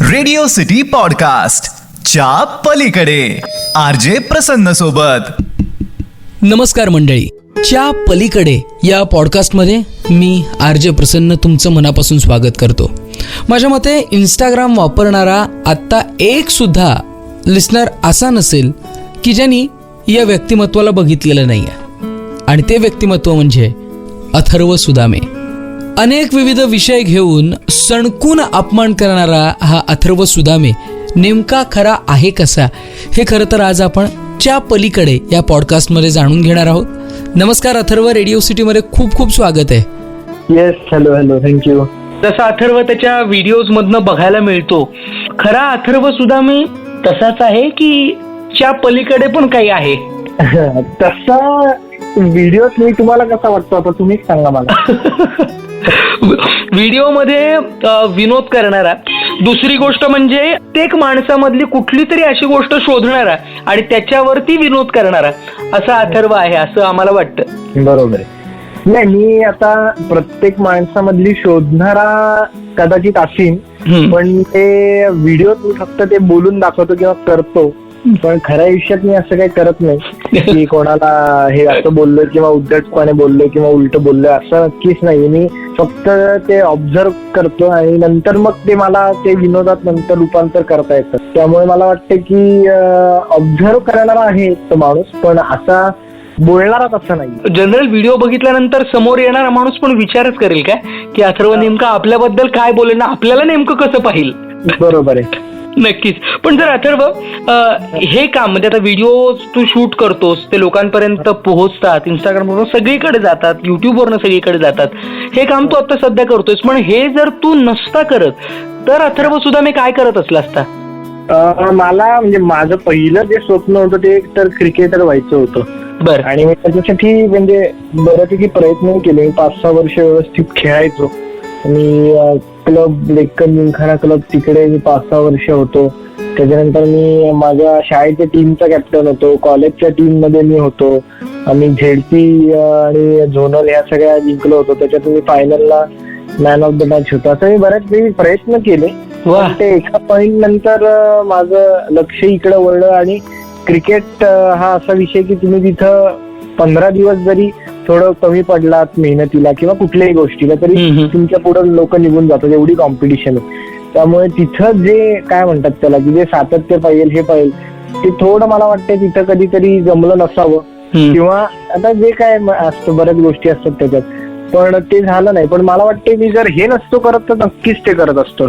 Radio city podcast च्या पलीकडे RJ प्रसन्न सोबत. नमस्कार मंडळी, च्या पलीकडे या पॉडकास्टमध्ये मी आरजे प्रसन्न तुमचं मनापासून स्वागत करतो. माझ्या मते इंस्टाग्राम वापरणारा आत्ता एक सुद्धा लिस्नर असा नसेल की ज्यांनी या व्यक्तिमत्वाला बघितलेलं नाही आहे, आणि ते व्यक्तिमत्व म्हणजे अथर्व सुदामे. अनेक विविध विषय घेऊन सणकून अपमान करणारा हा अथर्व सुदामे नेमका खरा आहे कसा, हे खरं तर आज आपण च्या पलीकडे या पॉडकास्टमध्ये जाणून घेणार आहोत. नमस्कार अथर्व, रेडिओ सिटीमध्ये खूप खूप स्वागत आहे. Yes, hello, thank you. जसा अथर्व त्याच्या व्हिडिओज मधनं बघायला मिळतो, खरा अथर्व सुदामे तसाच आहे की च्या पलीकडे पण काही आहे? तसा व्हिडिओ मी तुम्हाला कसा वाटतो आता तुम्हीच सांगा मला. व्हिडिओ मध्ये विनोद करणारा, दुसरी गोष्ट म्हणजे प्रत्येक माणसामधली कुठली तरी अशी गोष्ट शोधणारा आणि त्याच्यावरती विनोद करणारा, असा अथर्व आहे असं आम्हाला वाटतं. बरोबर आहे. नाही, मी आता प्रत्येक माणसामधली शोधणारा कदाचित असीन, पण ते व्हिडिओ मी फक्त ते बोलून दाखवतो किंवा करतो, पण खऱ्या आयुष्यात मी असं काही करत नाही की कोणाला हे असं बोललोय किंवा उद्धटपणे बोललोय किंवा उलट बोललोय, असं नक्कीच नाही. मी फक्त ते ऑब्झर्व करतो आणि नंतर मग ते मला ते विनोदात नंतर रूपांतर करता येतं. त्यामुळे मला वाटतं की ऑब्झर्व करणारा आहे तो माणूस, पण असा बोलणारा तसं नाही. जनरल व्हिडिओ बघितल्यानंतर समोर येणारा माणूस पण विचारच करेल काय की अथर्व नेमका आपल्याबद्दल काय बोलेल ना, आपल्याला नेमकं कसं पाहिजे. बरोबर आहे. नक्कीच. पण जर अथर्व हे काम म्हणजे आता व्हिडिओ तू शूट करतोस, ते लोकांपर्यंत पोहोचतात, इंस्टाग्रामवरून सगळीकडे जातात, युट्यूबवरनं सगळीकडे जातात, हे काम तू आता सध्या करतोयस. पण हे जर तू नसता करत तर अथर्व सुदामे काय करत असला असता? मला म्हणजे माझं पहिलं जे स्वप्न होतं ते तर क्रिकेटर व्हायचं होतं. बरं. आणि मी त्याच्यासाठी म्हणजे बऱ्यापैकी प्रयत्न केले. 5-6 वर्ष व्यवस्थित खेळायचो. मी क्लब डेक्कन जिमखाना क्लब तिकडे मी 5-6 वर्ष होतो. त्याच्यानंतर मी माझ्या शाळेच्या टीमचा कॅप्टन होतो, कॉलेजच्या टीम मध्ये मी होतो. आम्ही झेडपी आणि झोनल ह्या सगळ्या जिंकलो होतो. त्याच्यात मी फायनलला मॅन ऑफ द मॅच होतो. असं मी बऱ्याच प्रयत्न केले. ते एका पॉइंट नंतर माझं लक्ष इकडे वळलं आणि क्रिकेट हा असा विषय की तुम्ही तिथं 15 दिवस जरी थोडं कमी पडलात मेहनतीला किंवा कुठल्याही गोष्टीला तरी तुमच्या पुढे लोक निघून जातात, एवढी कॉम्पिटिशन आहे. त्यामुळे तिथं जे काय म्हणतात त्याला की जे सातत्य पाहिजे हे पाहिजे ते थोडं मला वाटतं तिथं कधीतरी जमलं नसावं, किंवा आता जे काय असतं बऱ्याच गोष्टी असतात त्याच्यात, पण ते झालं नाही. पण मला वाटतं मी जर हे नसतो करत तर नक्कीच ते करत असतो.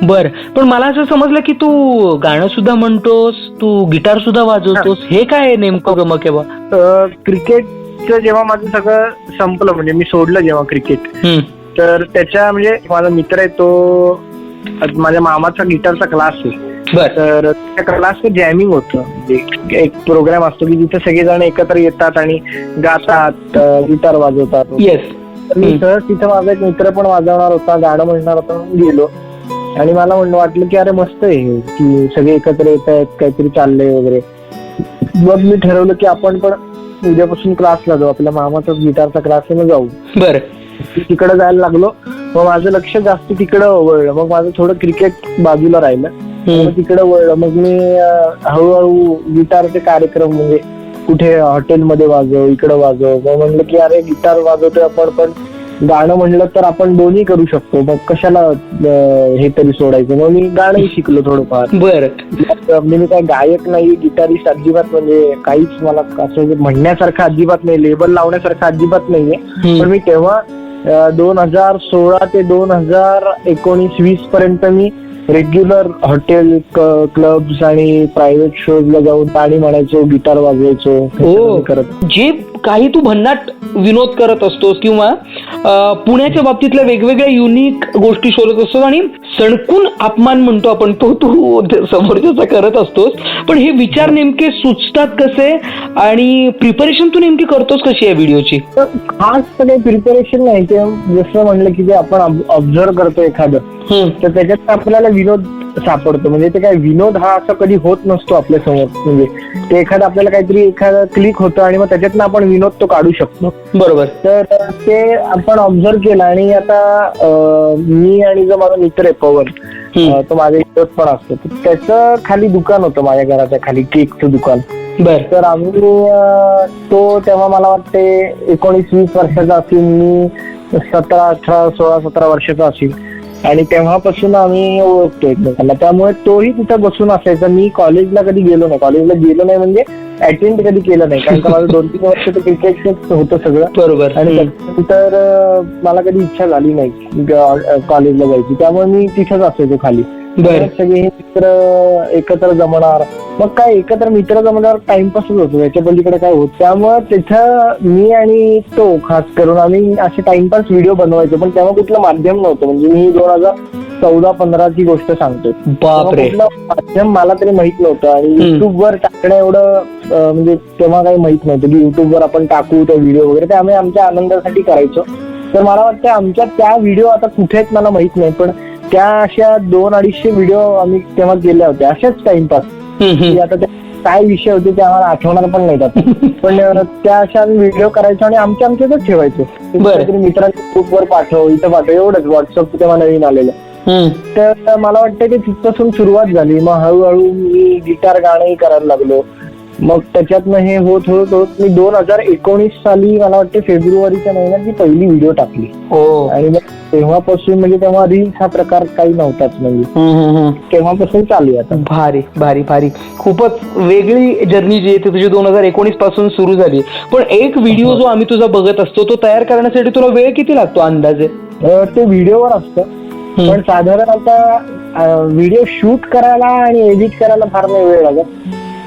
बर. पण मला असं समजलं की तू गाणं सुद्धा म्हणतोस, तू गिटार सुद्धा वाजवतोस, हे काय नेमकं गमक आहे बा? क्रिकेटचं जेव्हा माझं सगळं संपलं, म्हणजे मी सोडलं जेव्हा क्रिकेट, तर त्याच्या म्हणजे माझा मित्र आहे तो, माझ्या मामाचा गिटारचा क्लास आहे. तर त्या क्लासचं जॅमिंग होतं. एक प्रोग्राम असतो की जिथे सगळेजण एकत्र येतात आणि गातात, गिटार वाजवतात. येस. मी सहज तिथं माझा एक मित्र पण वाजवणार होता, गाणं म्हणणार होता, म्हणून गेलो. आणि मला वाटलं की अरे मस्त आहे की सगळे एकत्र येत आहेत, काहीतरी चाललंय वगैरे. मग मी ठरवलं की आपण पण उद्यापासून क्लासला जाऊ, आपल्या मामाचा गिटारचा क्लास आहे, मग जाऊ. बरं. तिकडे जायला लागलो. मग माझं लक्ष जास्त तिकडं वळलं. मग माझं थोडं क्रिकेट बाजूला राहिलं, मग तिकडे वळलं. मग मी हळूहळू गिटारचे कार्यक्रम म्हणजे कुठे हॉटेलमध्ये वाजव, इकडे वाजव. मग म्हणलं की अरे गिटार वाजवतोय आपण, पण गाणं म्हणलं तर आपण दोन्ही करू शकतो, मग कशाला हे तरी सोडायचं. मग मी गाणंही शिकलो थोडंफार. बरं. मी काय गायक नाही, गिटारिस्ट अजिबात, म्हणजे काहीच मला असं म्हणण्यासारखं अजिबात नाही, लेबल लावण्यासारखं अजिबात नाहीये. पण मी तेव्हा 2016 ते 2019-20 पर्यंत मी रेग्युलर हॉटेल, क्लब्स आणि प्रायव्हेट शोजला जाऊन गाणी म्हणायचो, गिटार वाजवायचो. करत जे काही तू भन्नाट विनोद करत असतोस किंवा पुण्याच्या बाबतीतल्या वेगवेगळ्या युनिक गोष्टी शोधत असतोस आणि सणकून अपमान म्हणतो आपण तो तू समोरच्याचा करत असतोस. पण हे विचार नेमके सुचतात कसे आणि प्रिपरेशन तू नेमकी करतोस कशी या व्हिडिओची? खास काही प्रिपरेशन नाही. ते जसं म्हणलं की जे आपण ऑब्झर्व करतो एखादं, तर त्याच्यात आपल्याला विनोद सापडतो. म्हणजे ते काय विनोद हा असा कधी होत नसतो आपल्या समोर. म्हणजे ते आपल्याला काहीतरी एखादं क्लिक होतं आणि मग त्याच्यातनं आपण विनोद तो काढू शकतो. बरोबर. तर ते आपण ऑब्झर्व केलं. आणि आता मी आणि जो माझा मित्र आहे पवन, तो माझा इथंच पण असतो, त्याचं खाली दुकान होतं माझ्या घराच्या खाली, केकचं दुकान. बर. तर आम्ही तो तेव्हा मला वाटते 19-20 वर्षाचा असेल, मी 17-18, 16-17 वर्षाचा असेल. आणि तेव्हापासून आम्ही ओळखतो एकमेकांना. त्यामुळे तोही तिथं बसून असायचा. मी कॉलेजला कधी गेलो नाही म्हणजे अटेंड कधी केलं नाही, कारण का माझं 2-3 वर्ष तर क्रिकेटच होतं सगळं. बरोबर. आणि त्यानंतर मला कधी इच्छा झाली नाही कॉलेजला जायची, त्यामुळे मी तिथंच असायचो खाली. सगळे मित्र एकत्र जमणार, मग काय एकत्र मित्र जमणार, टाइमपासच होतो, याच्या पलीकडे काय होत. त्यामुळे तिथं मी आणि तो खास करून आम्ही असे टाइमपास व्हिडिओ बनवायचो. पण तेव्हा कुठलं माध्यम नव्हतं. म्हणजे मी 2014-15 ची गोष्ट सांगतोय. कुठलं माध्यम मला तरी माहित नव्हतं. आणि युट्यूबवर टाकणं एवढं म्हणजे तेव्हा काही माहित नव्हतं की युट्यूबवर आपण टाकू त्या व्हिडिओ वगैरे. ते आम्ही आमच्या आनंदासाठी करायचो. तर मला वाटतं आमच्या त्या व्हिडिओ आता कुठे आहेत मला माहित नाही, पण त्या अशा 200-250 व्हिडिओ आम्ही तेव्हा केल्या होत्या, अशाच टाइमपास. आता काय विषय होते ते आम्हाला आठवणार पण नाही आता. पण त्या अशा आम्ही व्हिडिओ करायचो आणि आमच्यातच ठेवायचो. मित्रांच्या ग्रुपवर पाठव, इथं पाठव, एवढंच. व्हॉट्सअप तेव्हा नवीन आलेलं. तर मला वाटतं ते तिथपासून सुरुवात झाली. मग हळूहळू मी गिटार गाणंही करायला लागलो. मग त्याच्यातनं हे होत मी 2019 साली मला वाटतं फेब्रुवारीच्या महिन्यात मी पहिली व्हिडिओ टाकली. आणि मग तेव्हापासून म्हणजे तेव्हा रील्स हा प्रकार काही नव्हताच. म्हणजे तेव्हापासून चालू आहे आता. भारी भारी भारी. खूपच वेगळी जर्नी जी आहे ती तुझी 2019 पासून सुरू झाली. पण एक व्हिडिओ जो आम्ही तुझा बघत असतो तो तयार करण्यासाठी तुला वेळ किती लागतो अंदाजे? ते व्हिडिओवर असतं. पण साधारण आता व्हिडिओ शूट करायला आणि एडिट करायला फार नाही वेळ लागत,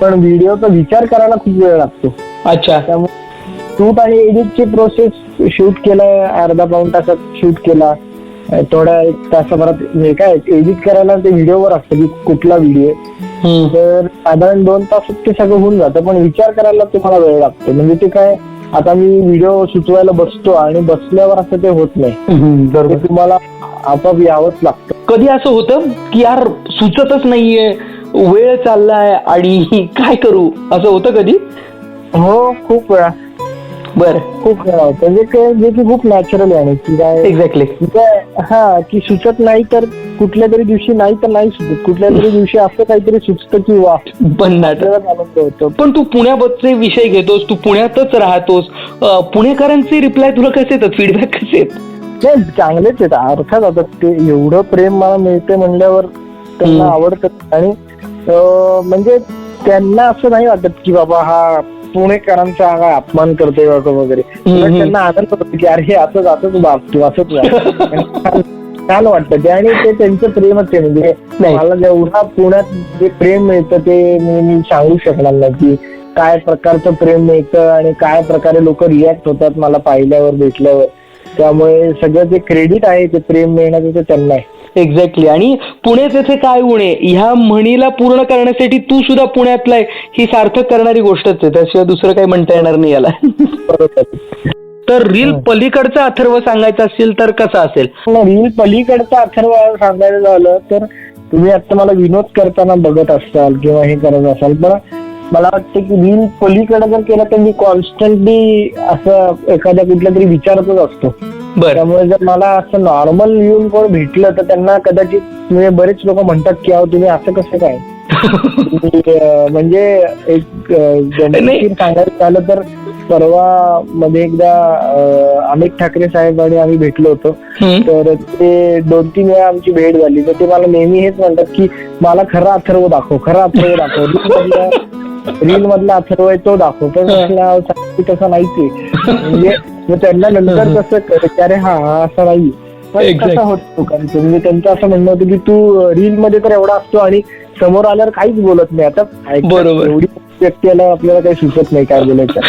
पण व्हिडिओचा विचार करायला खूप वेळ लागतो. अच्छा. त्यामुळे शूट आणि एडिटची प्रोसेस, शूट केलं अर्धा-पाऊण तासात शूट केला, थोड्या 1 तासाभरात काय एडिट करायला ते व्हिडिओवर असतं की कुठला व्हिडिओ आहे. तर साधारण 2 तासात ते सगळं होऊन जातं. पण विचार करायला तुम्हाला वेळ लागतो. म्हणजे ते काय, आता मी व्हिडिओ सुचवायला बसतो आणि बसल्यावर असं ते होत नाही. तर तुम्हाला आपोआप यावंच लागतं. कधी असं होतं की यार सुचतच नाहीये, वेळ चाललाय आणि काय करू, असं होतं कधी? हो, खूप वेळा. बर. खूप वेळा होतं. जे की खूप नॅचरल आहे की काय. एक्झॅक्टली. हा, की सुचत नाही तर कुठल्या तरी दिवशी नाही तर नाही सुचत, कुठल्या तरी दिवशी असं काहीतरी सुचतं की वा आनंद होतो. पण तू पुण्याबद्दलचे विषय घेतोस, तू पुण्यातच राहतोस, पुणेकरांचे रिप्लाय तुला कसे येतात, फीडबॅक कसे आहेत? नाही, चांगलेच आहेत अर्थात. आता ते एवढं प्रेम मला मिळते म्हणल्यावर त्यांना आवडतं. आणि म्हणजे त्यांना असं नाही वाटत की बाबा हा पुणेकरांचा हा अपमान करतोय वगैरे. त्यांना आनंद होतो की अरे हे असंच बाप तू असंच छान वाटतं ते. आणि ते त्यांचं प्रेमच आहे. म्हणजे मला जेवढा पुण्यात जे प्रेम मिळतं ते मी सांगू शकणार नाही की काय प्रकारचं प्रेम मिळतं आणि काय प्रकारे लोक रिॲक्ट होतात मला पाहिल्यावर, भेटल्यावर. त्यामुळे सगळं जे क्रेडिट आहे ते प्रेम मिळण्याचं ते त्यांना आहे. एक्झॅक्टली. आणि पुण्यात येथे काय उणे ह्या म्हणीला पूर्ण करण्यासाठी तू सुद्धा पुण्यातला आहे ही सार्थक करणारी गोष्टच आहे, त्याशिवाय दुसरं काही म्हणता येणार नाही याला. तर रील पलीकडचा अथर्व सांगायचा असेल तर कसा असेल? रील पलीकडचा अथर्व सांगायचं झालं तर तुम्ही आता मला विनोद करताना बघत असाल किंवा हे करत असाल, पण मला वाटतं की रील पलीकडे जर केलं तर मी कॉन्स्टंटली असं एखाद्या कुठल्या तरी विचारतच असतो. त्यामुळे जर मला असं नॉर्मल येऊन कोण भेटलं तर त्यांना कदाचित म्हणजे बरेच लोक म्हणतात की अहो तुम्ही असं कसं काय. म्हणजे एक सांगायचं झालं तर परवा मध्ये एकदा अमित ठाकरे साहेब आणि आम्ही भेटलो होतो. तर ते 2-3 वेळा आमची भेट झाली. तर ते मला नेहमी हेच म्हणतात की मला खरा अथर्व दाखव, खरा अथर्व दाखव, रील मधला अथर्व आहे तो दाखव. पण तसं नाहीच. म्हणजे त्यांना नंतर कसं की अरे हा असा नाही, कसा होतो. म्हणजे त्यांचं असं म्हणणं होतं की तू रील मध्ये तर एवढा असतो आणि समोर आल्यावर काहीच बोलत नाही. आता एवढी व्यक्तीला आपल्याला काही सुचत नाही काय बोलायचं.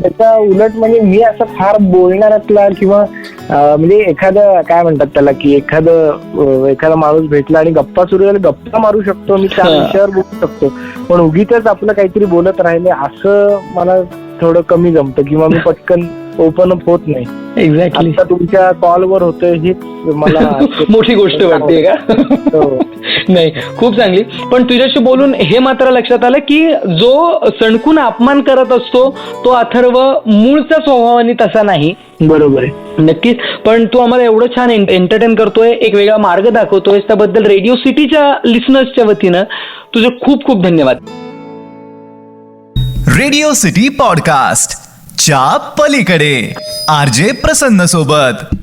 त्याच्या उलट म्हणजे मी असं फार बोलणाऱ्यातला किंवा म्हणजे एखादं काय म्हणतात त्याला की एखादा माणूस भेटला आणि गप्पा सुरू झाल्या, गप्पा मारू शकतो मी, त्या विषयावर बोलू शकतो. पण उगीच आपलं काहीतरी बोलत राहिले असं मला थोडं कमी जमतं. किंवा मी पटकन ओपन अप होत नाही. एक्झॅक्टली. आता तुमच्या कॉलवर होतोय हीच मला मोठी गोष्ट वाटते का? हो. नाही, खूप चांगली. पण तुझ्याशी बोलून हे मात्र लक्षात आलं की जो सणकून अपमान करत असतो तो अथर्व मूळचा स्वभावाने तसा नाही. बरोबर आहे. नक्कीच. पण तू आम्हाला एवढं छान एंटरटेन करतोय, एक वेगळा मार्ग दाखवतोय, त्याबद्दल रेडिओ सिटीच्या लिसनर्सच्या वतीनं तुझे खूप खूप धन्यवाद. रेडिओ सिटी पॉडकास्ट च्या पलीकडे RJ प्रसन्न सोबत.